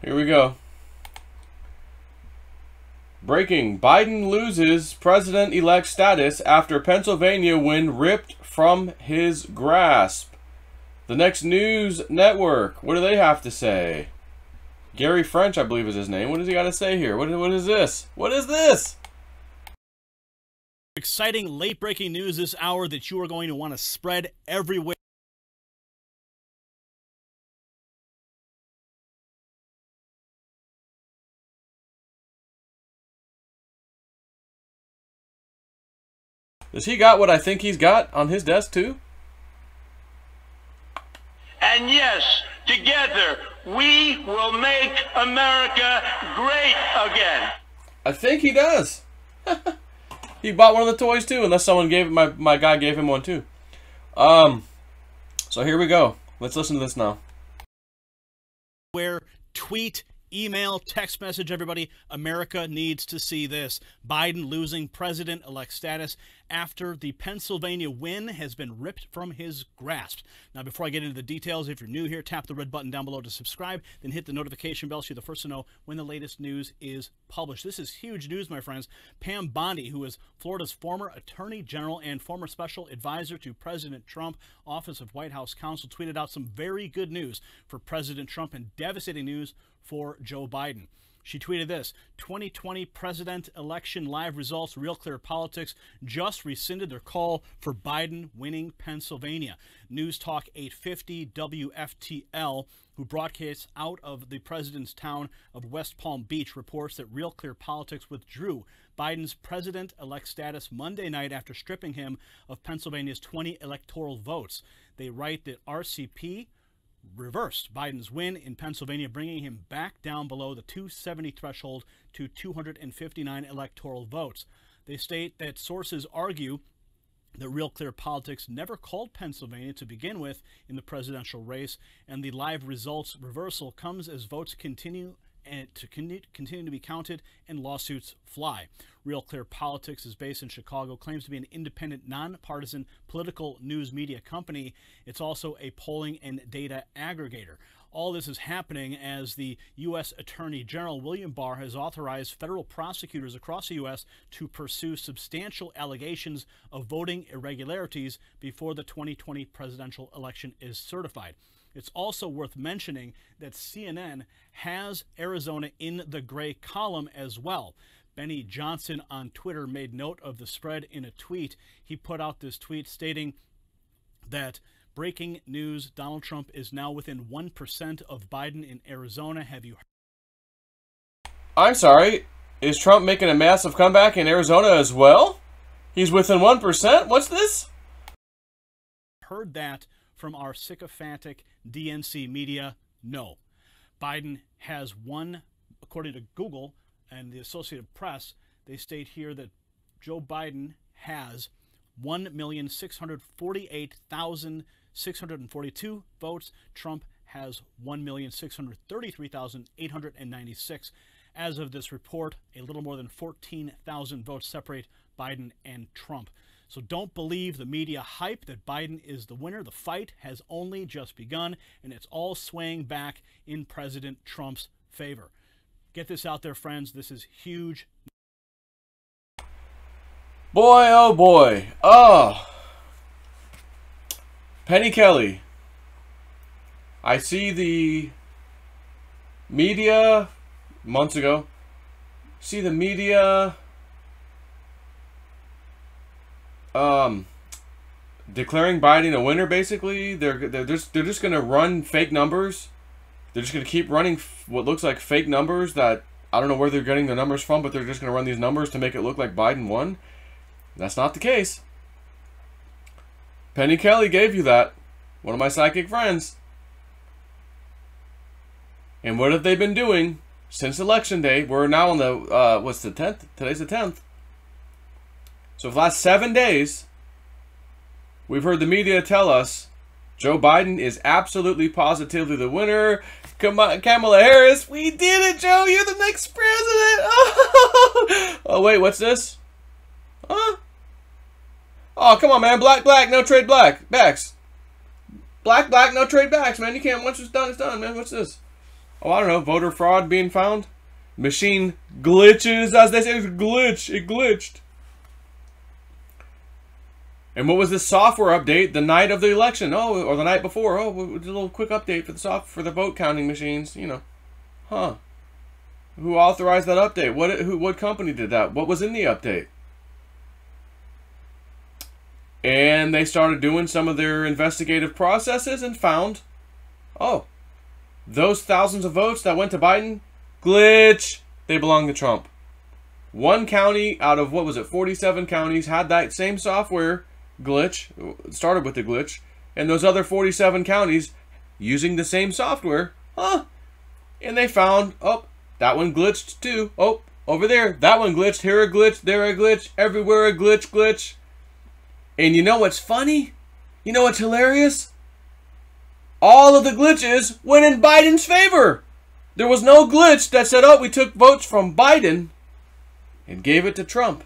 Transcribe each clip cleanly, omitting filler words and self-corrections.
Here we go. Breaking. Biden loses president-elect status after Pennsylvania win ripped from his grasp. The Next News Network. What do they have to say? Gary French, I believe is his name. What does he got to say here? What is this? What is this? Exciting late-breaking news this hour that you are going to want to spread everywhere. Does he got what I think he's got on his desk too? And yes, together, we will make America great again. I think he does. He bought one of the toys too, unless someone gave my guy gave him one too. So here we go. Let's listen to this now. Where tweet, email, text message, everybody. America needs to see this. Biden losing president-elect status after the Pennsylvania win has been ripped from his grasp. Now, before I get into the details, if you're new here, tap the red button down below to subscribe, then hit the notification bell so you're the first to know when the latest news is published. This is huge news, my friends. Pam Bondi, who is Florida's former Attorney General and former Special Advisor to President Trump, Office of White House Counsel, tweeted out some very good news for President Trump and devastating news for Joe Biden. She tweeted this: 2020 president election live results. Real Clear Politics just rescinded their call for Biden winning Pennsylvania. News Talk 850 WFTL, who broadcasts out of the president's town of West Palm Beach, reports that Real Clear Politics withdrew Biden's president-elect status Monday night after stripping him of Pennsylvania's 20 electoral votes. They write that RCP reversed Biden's win in Pennsylvania, bringing him back down below the 270 threshold to 259 electoral votes. They state that sources argue that Real Clear Politics never called Pennsylvania to begin with in the presidential race, and the live results reversal comes as votes continue to be counted and lawsuits fly. Real Clear Politics is based in Chicago, claims to be an independent, nonpartisan political news media company. It's also a polling and data aggregator. All this is happening as the U.S. Attorney General William Barr has authorized federal prosecutors across the U.S. to pursue substantial allegations of voting irregularities before the 2020 presidential election is certified. It's also worth mentioning that CNN has Arizona in the gray column as well. Benny Johnson on Twitter made note of the spread in a tweet. He put out this tweet stating that breaking news, Donald Trump is now within 1% of Biden in Arizona. Have you heard? I'm sorry. Is Trump making a massive comeback in Arizona as well? He's within 1%? What's this? Heard that from our sycophantic DNC media? No. Biden has won, according to Google and the Associated Press. They state here that Joe Biden has 1,648,642 votes. Trump has 1,633,896. As of this report, a little more than 14,000 votes separate Biden and Trump. So don't believe the media hype that Biden is the winner. The fight has only just begun, and it's all swaying back in President Trump's favor. Get this out there, friends. This is huge. Boy, oh boy. Oh. Penny Kelly. I see the media months ago. See the media declaring Biden a winner. Basically, they're just going to run fake numbers. They're just going to keep running what looks like fake numbers that I don't know where they're getting the numbers from, but they're just going to run these numbers to make it look like Biden won. That's not the case. Penny Kelly gave you that. One of my psychic friends. And what have they been doing since Election Day? We're now on the, what's the 10th? Today's the 10th. So for the last 7 days, we've heard the media tell us Joe Biden is absolutely positively the winner. Come on, Kamala Harris, we did it, Joe. You're the next president. Oh, wait, what's this? Huh? Oh, come on, man. Black, no trade backs. Black, no trade backs, man. You can't, once it's done, man. What's this? Oh, I don't know, voter fraud being found? Machine glitches, as they say, it glitched. And what was this software update the night of the election? Oh, or the night before. Oh, a little quick update for the vote counting machines, you know. Huh. Who authorized that update? What company did that? What was in the update? And they started doing some of their investigative processes and found, oh, those thousands of votes that went to Biden, glitch, they belong to Trump. One county out of, 47 counties had that same software glitch, started with the glitch, and those other 47 counties using the same software, and they found, oh, that one glitched too. Oh, over there, that one glitched, here a glitch, there a glitch, everywhere a glitch. And you know what's funny? You know what's hilarious? All of the glitches went in Biden's favor. There was no glitch that said, oh, we took votes from Biden and gave it to Trump.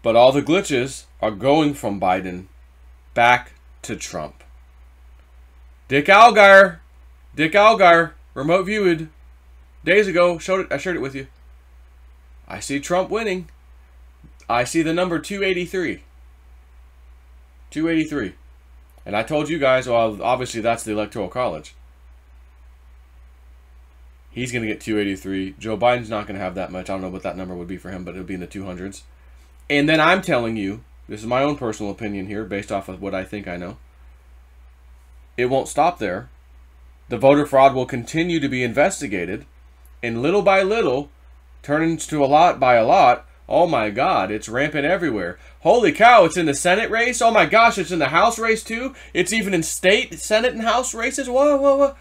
But all the glitches are going from Biden back to Trump. Dick Allgaier, remote viewed, days ago, I shared it with you. I see Trump winning. I see the number 283. 283. And I told you guys, well, obviously that's the Electoral College. He's going to get 283. Joe Biden's not going to have that much. I don't know what that number would be for him, but it'll be in the 200s. And then I'm telling you, this is my own personal opinion here, based off of what I think I know. It won't stop there. The voter fraud will continue to be investigated. And little by little, turn into a lot by a lot. Oh my God, it's rampant everywhere. Holy cow, it's in the Senate race. Oh my gosh, it's in the House race too. It's even in state, Senate, and House races. Whoa.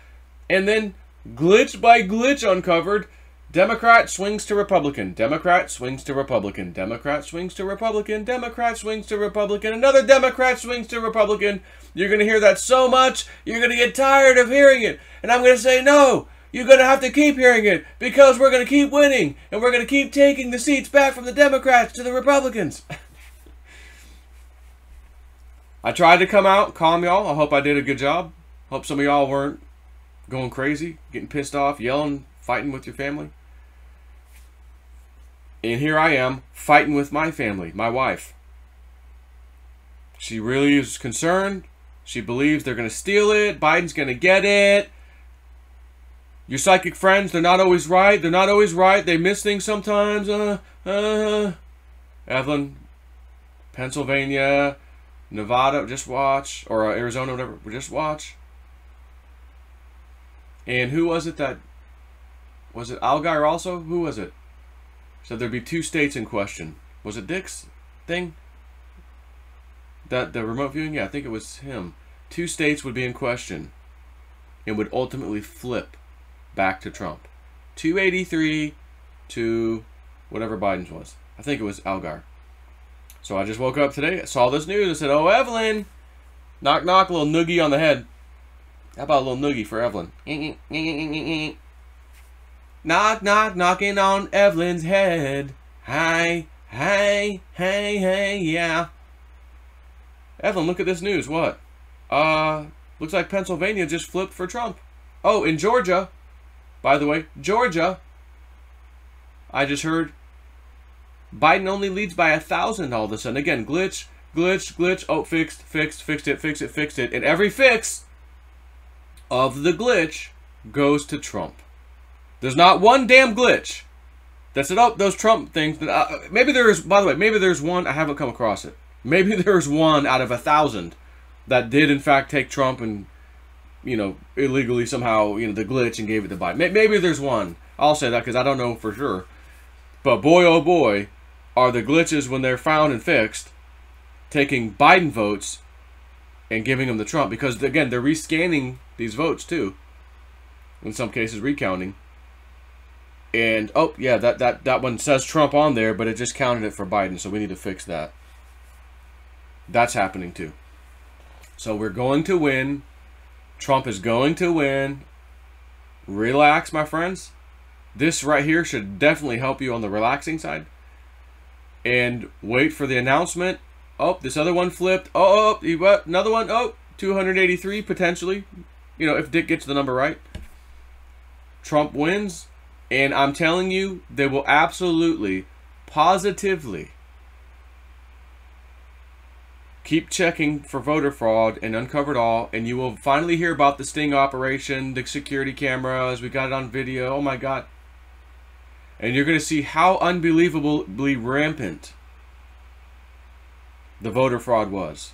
And then, glitch by glitch uncovered. Democrat swings to Republican. Democrat swings to Republican. Democrat swings to Republican. Democrat swings to Republican. Another Democrat swings to Republican. You're going to hear that so much, you're going to get tired of hearing it. And I'm going to say, no, you're going to have to keep hearing it because we're going to keep winning. And we're going to keep taking the seats back from the Democrats to the Republicans. I tried to come out, calm y'all. I hope I did a good job. Hope some of y'all weren't going crazy, getting pissed off, yelling, fighting with your family. And here I am, fighting with my family, my wife. She really is concerned. She believes they're going to steal it. Biden's going to get it. Your psychic friends, they're not always right. They're not always right. They miss things sometimes. Evelyn, Pennsylvania, Nevada, just watch. Or Arizona, whatever, just watch. And who was it that... Was it Allgaier also? Who was it? Said there'd be 2 states in question. Was it Dick's thing? That the remote viewing? Yeah, I think it was him. 2 states would be in question and would ultimately flip back to Trump. 283 to whatever Biden's was. I think it was Allgaier. So I just woke up today, saw this news, and said, oh, Evelyn, knock, knock, a little noogie on the head. How about a little noogie for Evelyn? Knock, knock, knocking on Evelyn's head. Hi, hey, yeah. Evelyn, look at this news. What? Looks like Pennsylvania just flipped for Trump. Oh, in Georgia, by the way, Georgia, I just heard Biden only leads by 1,000 all of a sudden. Again, glitch. Oh, fixed it. And every fix of the glitch goes to Trump. There's not one damn glitch that said, oh, those Trump things. Maybe there's, by the way, maybe there's one. I haven't come across it. Maybe there's one out of 1,000 that did, in fact, take Trump and, you know, illegally somehow, you know, the glitch and gave it to Biden. Maybe there's one. I'll say that because I don't know for sure. But boy, oh boy, are the glitches when they're found and fixed, taking Biden votes and giving them to Trump. Because, again, they're rescanning these votes, too. In some cases, recounting. And, oh, yeah, that one says Trump on there, but it just counted it for Biden, so we need to fix that. That's happening, too. So we're going to win. Trump is going to win. Relax, my friends. This right here should definitely help you on the relaxing side. And wait for the announcement. Oh, this other one flipped. Oh, another one. Oh, 283 potentially, you know, if Dick gets the number right. Trump wins, and I'm telling you, they will absolutely, positively keep checking for voter fraud and uncover it all, and you will finally hear about the sting operation, the security cameras, we got it on video, oh my God. And you're going to see how unbelievably rampant the voter fraud was.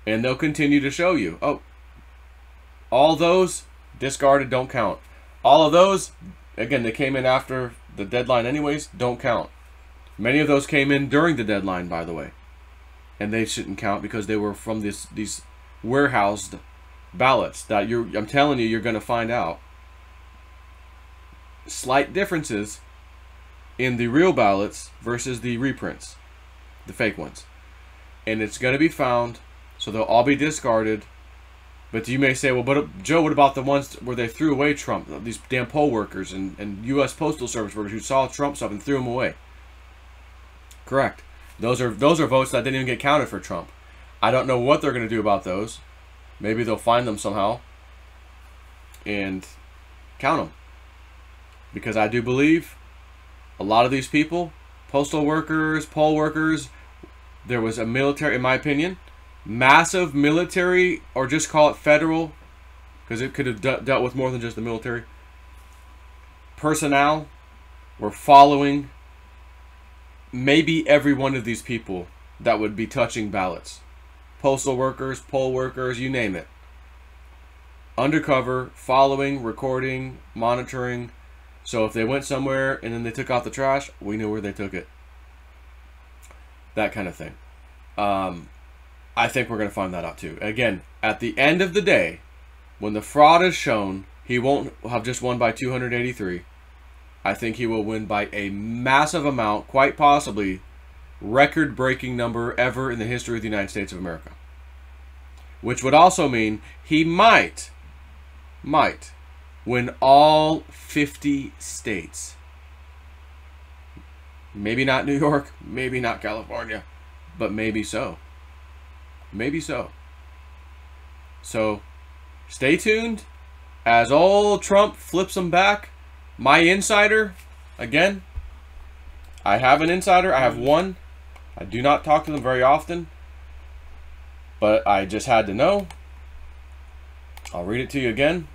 And they'll continue to show you, oh, all those discarded, don't count. All of those, again, they came in after the deadline anyways, don't count. Many of those came in during the deadline, by the way. And they shouldn't count because they were from these warehoused ballots that I'm telling you, you're going to find out slight differences in the real ballots versus the reprints, the fake ones. And it's going to be found, so they'll all be discarded. But you may say, well, but Joe, what about the ones where they threw away Trump? These damn poll workers and U.S. Postal Service workers who saw Trump stuff and threw him away. Correct. Those are votes that didn't even get counted for Trump. I don't know what they're going to do about those. Maybe they'll find them somehow and count them. Because I do believe a lot of these people, postal workers, poll workers, there was a military, in my opinion, massive military, or just call it federal, because it could have dealt with more than just the military, personnel were following maybe every one of these people that would be touching ballots. Postal workers, poll workers, you name it. Undercover, following, recording, monitoring. So if they went somewhere and then they took out the trash, we knew where they took it. That kind of thing. I think we're going to find that out too. Again, at the end of the day, when the fraud is shown, he won't have just won by 283. I think he will win by a massive amount, quite possibly record-breaking number ever in the history of the United States of America. Which would also mean he might win all 50 states. Maybe not New York, maybe not California, but maybe so. Maybe so. So, stay tuned as old Trump flips them back. My insider, again, I have an insider. I have one. I do not talk to them very often, but I just had to know. I'll read it to you again.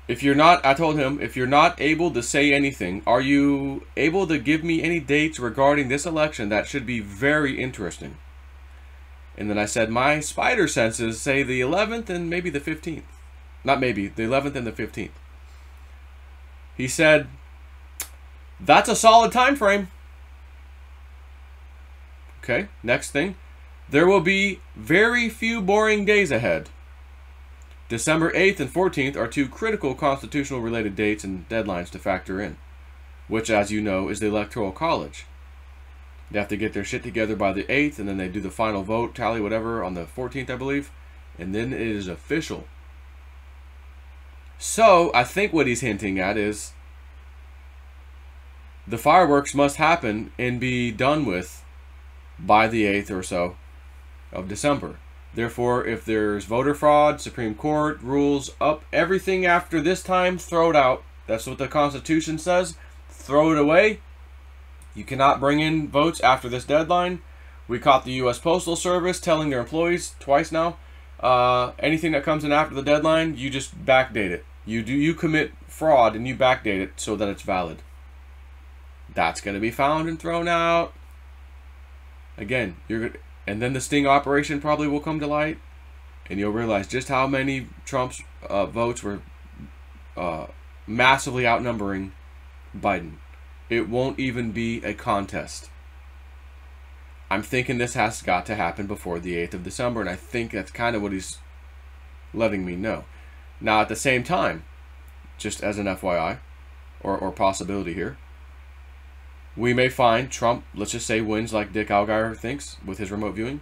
If you're not, I told him, if you're not able to say anything, are you able to give me any dates regarding this election? That should be very interesting. And then I said, my spider senses say the 11th and maybe the 15th. Not maybe, the 11th and the 15th. He said, that's a solid time frame. Okay, next thing. There will be very few boring days ahead. December 8th and 14th are two critical constitutional related dates and deadlines to factor in, which, as you know, is the Electoral College. They have to get their shit together by the 8th, and then they do the final vote, tally, whatever, on the 14th, I believe, and then it is official. So, I think what he's hinting at is the fireworks must happen and be done with by the 8th or so of December. Therefore, if there's voter fraud, Supreme Court rules up, everything after this time, throw it out. That's what the Constitution says. Throw it away. You cannot bring in votes after this deadline. We caught the U.S. Postal Service telling their employees twice now, anything that comes in after the deadline, you just backdate it. You commit fraud and you backdate it so that it's valid. That's going to be found and thrown out. Again, and then the sting operation probably will come to light, and you'll realize just how many Trump's votes were massively outnumbering Biden. It won't even be a contest. I'm thinking this has got to happen before the 8th of December, and I think that's kind of what he's letting me know. Now, at the same time, just as an FYI, or possibility here, we may find Trump, let's just say, wins like Dick Allgaier thinks with his remote viewing.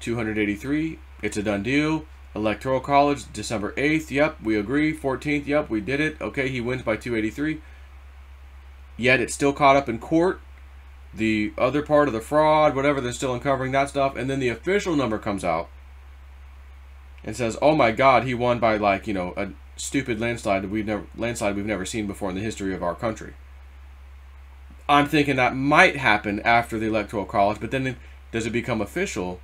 283, it's a done deal. Electoral College, December 8th, yep, we agree. 14th, yep, we did it. Okay, he wins by 283. Yet it's still caught up in court. the other part of the fraud, whatever, they're still uncovering that stuff, and then the official number comes out and says, oh my God, he won by like, you know, a stupid landslide we've never seen before in the history of our country. I'm thinking that might happen after the Electoral College, but then does it become official?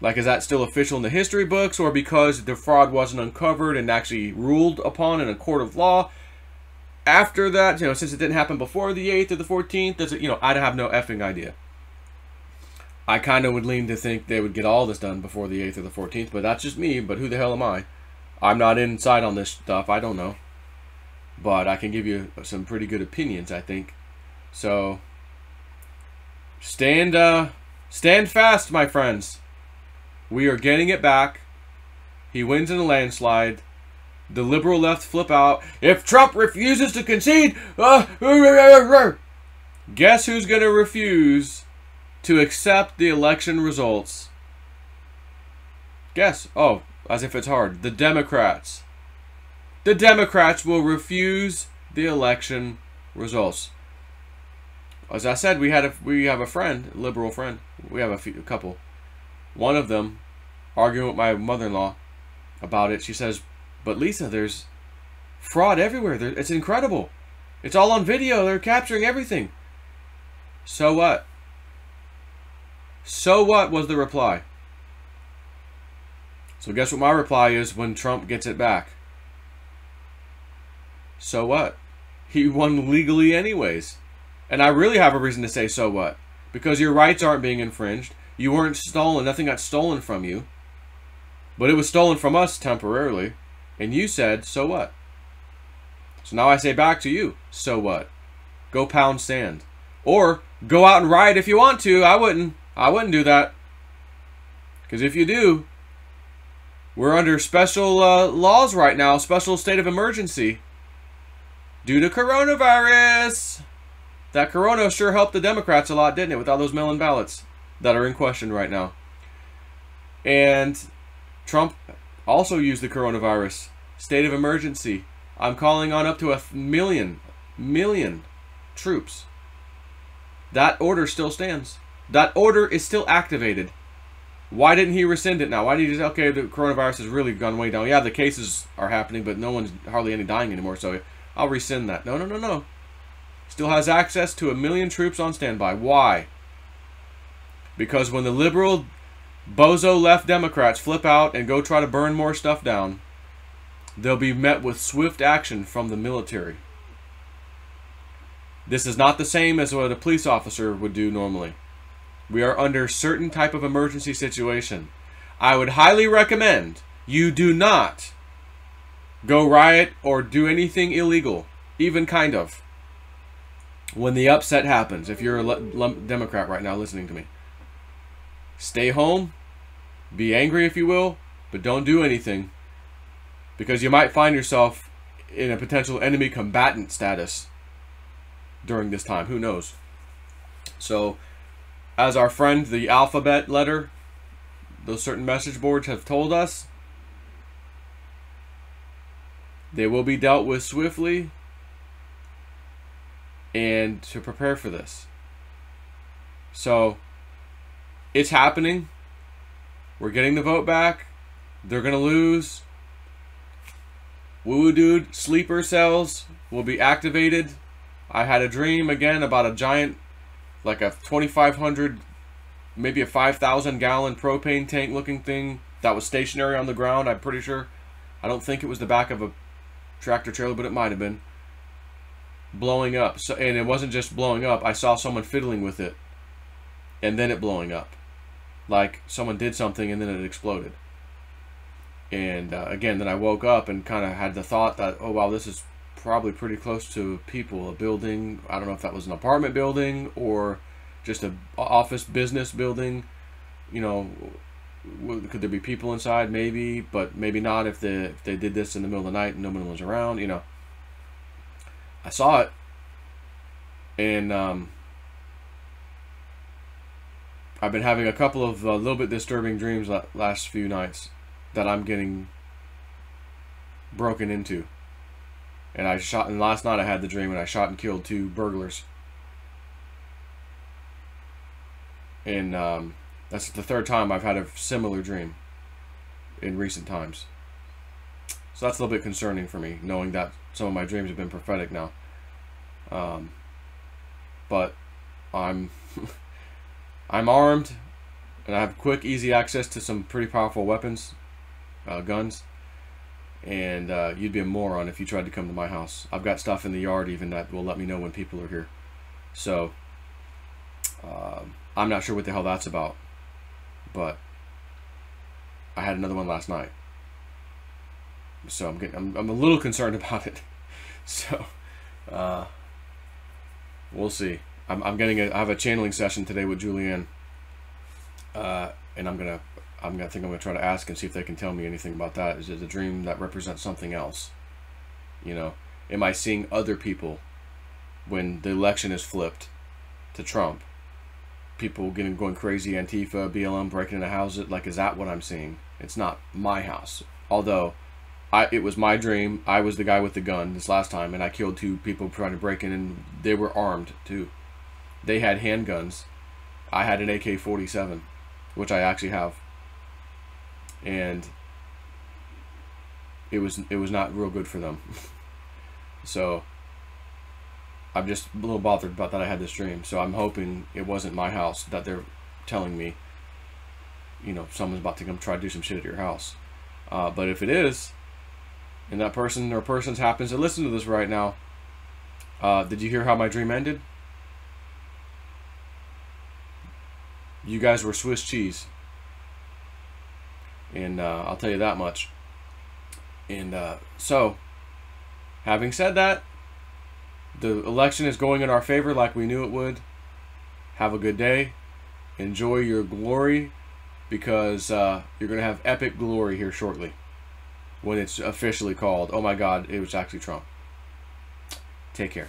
Like, is that still official in the history books, or because the fraud wasn't uncovered and actually ruled upon in a court of law after that, you know, since it didn't happen before the 8th or the 14th, does it, you know, I have no effing idea. I kind of would lean to think they would get all this done before the 8th or the 14th, but that's just me, but who the hell am I? I'm not inside on this stuff, I don't know. But I can give you some pretty good opinions, I think. So, stand fast, my friends. We are getting it back. He wins in a landslide. The liberal left flip out. If Trump refuses to concede, guess who's going to refuse to accept the election results? Guess. Oh, as if it's hard. The Democrats. The Democrats will refuse the election results. As I said, we have a friend, a liberal friend. We have a couple. One of them arguing with my mother-in-law about it. She says, but Lisa, there's fraud everywhere. It's incredible. It's all on video. They're capturing everything. So what? So what was the reply? So guess what my reply is when Trump gets it back? So what? He won legally anyways. And I really have a reason to say so what. Because your rights aren't being infringed. You weren't stolen. Nothing got stolen from you. But it was stolen from us temporarily. And you said, so what? So now I say back to you, so what? Go pound sand. Or go out and riot if you want to. I wouldn't do that. Because if you do, we're under special laws right now. Special state of emergency. Due to coronavirus. That corona sure helped the Democrats a lot, didn't it? With all those mail-in ballots that are in question right now. And Trump also used the coronavirus. State of emergency. I'm calling on up to 1 million troops. That order still stands. That order is still activated. Why didn't he rescind it now? Why did he just, okay, the coronavirus has really gone way down. Yeah, the cases are happening, but no one's hardly any dying anymore, so I'll rescind that. No. Still has access to 1 million troops on standby. Why? Because when the liberal bozo left Democrats flip out and go try to burn more stuff down, they'll be met with swift action from the military. This is not the same as what a police officer would do normally. We are under certain type of emergency situation. I would highly recommend you do not go riot or do anything illegal, even kind of, when the upset happens. If you're a Democrat right now listening to me, stay home, be angry if you will, but don't do anything, because you might find yourself in a potential enemy combatant status during this time. Who knows? So, as our friend, the alphabet letter, those certain message boards have told us, they will be dealt with swiftly, and to prepare for this. So, it's happening. We're getting the vote back. They're going to lose. Woo dude, sleeper cells will be activated. I had a dream again about a giant, like a 2,500, maybe a 5,000 gallon propane tank looking thing that was stationary on the ground, I'm pretty sure. I don't think it was the back of a tractor trailer, but it might have been. Blowing up. So, and it wasn't just blowing up. I saw someone fiddling with it. And then it blowing up. Like someone did something and then it exploded. And again, then I woke up and kind of had the thought that, oh wow, this is probably pretty close to people. A building. I don't know if that was an apartment building or just an office business building. You know, could there be people inside? Maybe, but maybe not if they did this in the middle of the night and no one was around. You know. I saw it, and I've been having a couple of little bit disturbing dreams last few nights that I'm getting broken into. And last night I had the dream and I shot and killed 2 burglars. And that's the third time I've had a similar dream in recent times. So that's a little bit concerning for me, knowing that some of my dreams have been prophetic now. But I'm I'm armed, and I have quick, easy access to some pretty powerful weapons, guns. And you'd be a moron if you tried to come to my house. I've got stuff in the yard even that will let me know when people are here. So I'm not sure what the hell that's about, but I had another one last night. So I'm a little concerned about it. So we'll see. I have a channeling session today with Julianne, and I'm gonna try to ask and see if they can tell me anything about that. Is it a dream that represents something else? You know, am I seeing other people when the election is flipped to Trump? People going crazy, Antifa, BLM, breaking into houses. Like, is that what I'm seeing? It's not my house. Although, it was my dream. I was the guy with the gun this last time, and I killed 2 people trying to break in, and they were armed too. They had handguns. I had an AK-47, which I actually have. And it was not real good for them. So I'm just a little bothered about that I had this dream. So I'm hoping it wasn't my house that they're telling me, you know, someone's about to come try to do some shit at your house. But if it is, and that person or persons happens to listen to this right now, did you hear how my dream ended? You guys were Swiss cheese. And I'll tell you that much. And so, having said that, the election is going in our favor like we knew it would. Have a good day. Enjoy your glory, because you're going to have epic glory here shortly when it's officially called, oh my God, it was actually Trump. Take care.